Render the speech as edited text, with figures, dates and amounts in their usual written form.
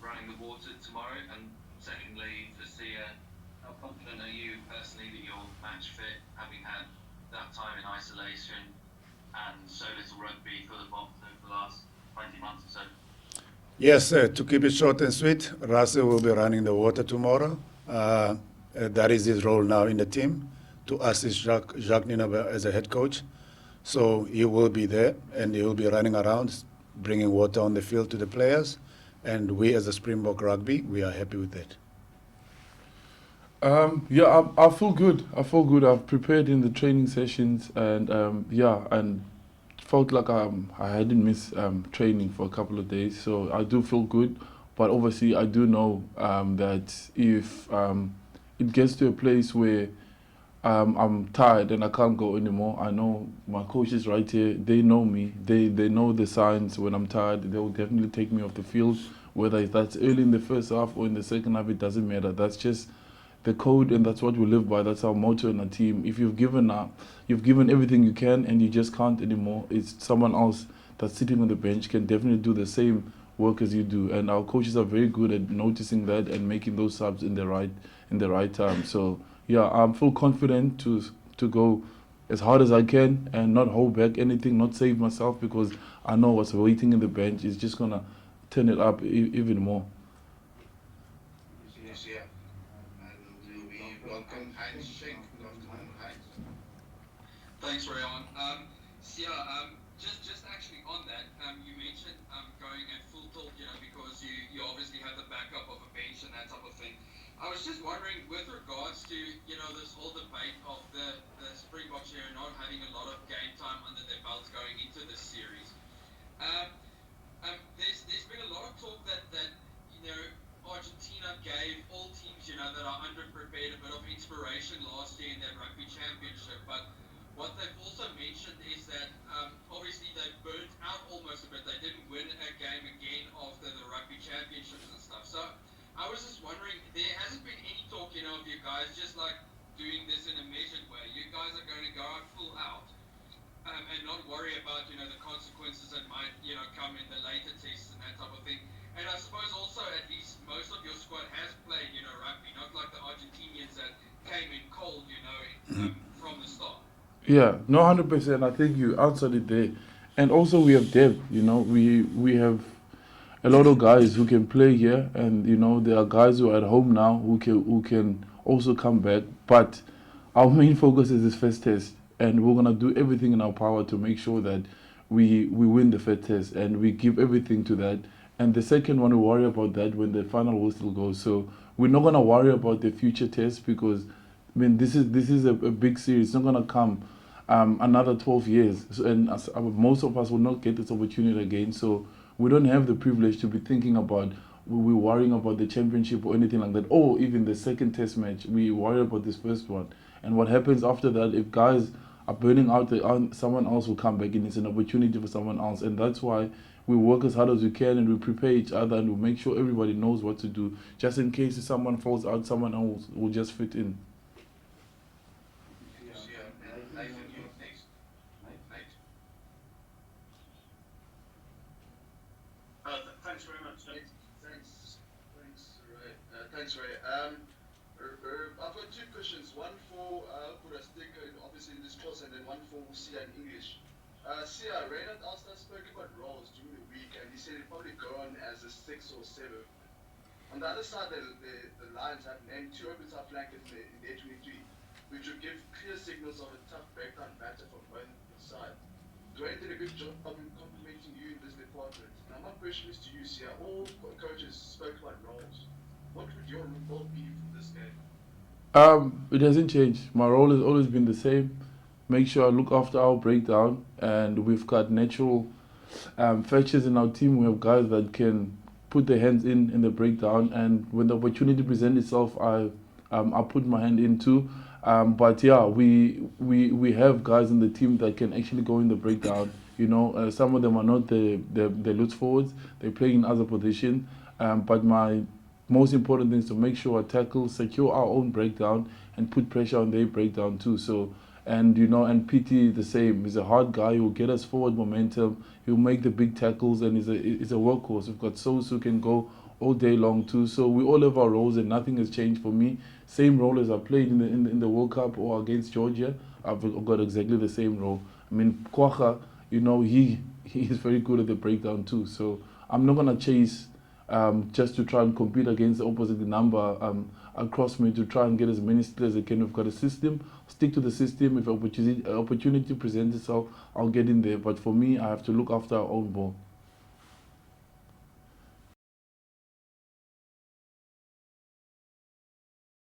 running the water tomorrow? And secondly, for Sia, how confident are you personally that you're match fit, having had that time in isolation and so little rugby for the Boks over the last 20 months or so? Yes, to keep it short and sweet, Rassie will be running the water tomorrow. That is his role now in the team to assist Jacques Ninaber as a head coach. So he will be there and he will be running around, bringing water on the field to the players. And we as a Springbok Rugby, we are happy with that. Yeah, I feel good. I feel good. I've prepared in the training sessions, and yeah, and felt like I hadn't missed training for a couple of days, so I do feel good. But obviously, I do know that if it gets to a place where I'm tired and I can't go anymore, I know my coach is right here. They know me. They know the signs when I'm tired. They will definitely take me off the field, whether that's early in the first half or in the second half. It doesn't matter. That's just the code, and that's what we live by. That's our motto in our team. If you've given up, you've given everything you can, and you just can't anymore. It's someone else that's sitting on the bench can definitely do the same work as you do, and our coaches are very good at noticing that and making those subs in the right time. So yeah, I'm full confident to go as hard as I can and not hold back anything, not save myself, because I know what's waiting in the bench is just gonna turn it up even more. Yes, yeah. And we welcome Heinz Schenk. Good afternoon, Heinz. Thanks, Rayon. Sia, just actually on that, you mentioned going at full tilt, because you obviously have the backup of a bench and that type of thing. I was just wondering, with regards to this whole debate of the Springboks here not having a lot of game time under their belts going into this series. Um, there's been a lot of talk that Argentina gave all teams that are underprepared a bit of inspiration last year in their rugby championship, but what they've also mentioned is that obviously they burnt out almost a bit. They didn't win a game again after the rugby championships and stuff. So I was just wondering, there hasn't been any talk, of you guys just like doing this in a measured way. You guys are going to go out full out and not worry about, the consequences that might, come in the later tests and that type of thing. And I suppose also at least most of your squad has played, rugby, not like the Argentinians that came in cold, from the start. Yeah, no, 100%. I think you answered it there, and also we have depth. We have a lot of guys who can play here, and there are guys who are at home now who can also come back. But our main focus is this first test, and we're gonna do everything in our power to make sure that we win the first test, and we give everything to that. And the second one, we worry about that when the final whistle goes. So we're not gonna worry about the future tests, because this is a big series. It's not gonna come another 12 years, so, and most of us will not get this opportunity again. So we don't have the privilege to be thinking about we're worrying about the championship or anything like that, or even the second test match. We worry about this first one, and what happens after that. If guys are burning out, someone else will come back, and it's an opportunity for someone else. And that's why we work as hard as we can, and we prepare each other, and we make sure everybody knows what to do, just in case if someone falls out, someone else will just fit in. Yes, yeah. And Nathan, you next. Nate. Thanks very much. Ray. Thanks, Ray. I've got two questions. One for Stick, obviously in this course, and then one for Sia in English. Sia, Reynard Alston spoke about roles during the week, and he said he'd probably go on as a 6 or 7. On the other side, the Lions have named two open top flankers in their 23, which would give clear signals of a tough breakdown batter from both sides. Dwayne did a good job in complimenting you in this department. Now my question is to you, Sia. All coaches spoke about roles. What would your role be for this game? It hasn't changed. My role has always been the same. Make sure I look after our breakdown, and we've got natural fetchers in our team. We have guys that can put their hands in the breakdown, and when the opportunity presents itself, I put my hand in too. But yeah, we have guys in the team that can actually go in the breakdown. Some of them are not the loose forwards. They play in other positions. But my most important thing is to make sure I tackle, secure our own breakdown, and put pressure on their breakdown too. So, and PT the same. He's a hard guy. He'll get us forward momentum. He'll make the big tackles, and he's a workhorse. We've got Sos who can go all day long too. So we all have our roles, and nothing has changed for me. Same role as I played in the World Cup or against Georgia. I've got exactly the same role. I mean, Kwacha, you know, he is very good at the breakdown too. So I'm not gonna chase just to try and compete against the opposite number across me to try and get as many skills as I can. We've got a system. Stick to the system. If opportunity presents itself, I'll get in there. But for me, I have to look after our own ball.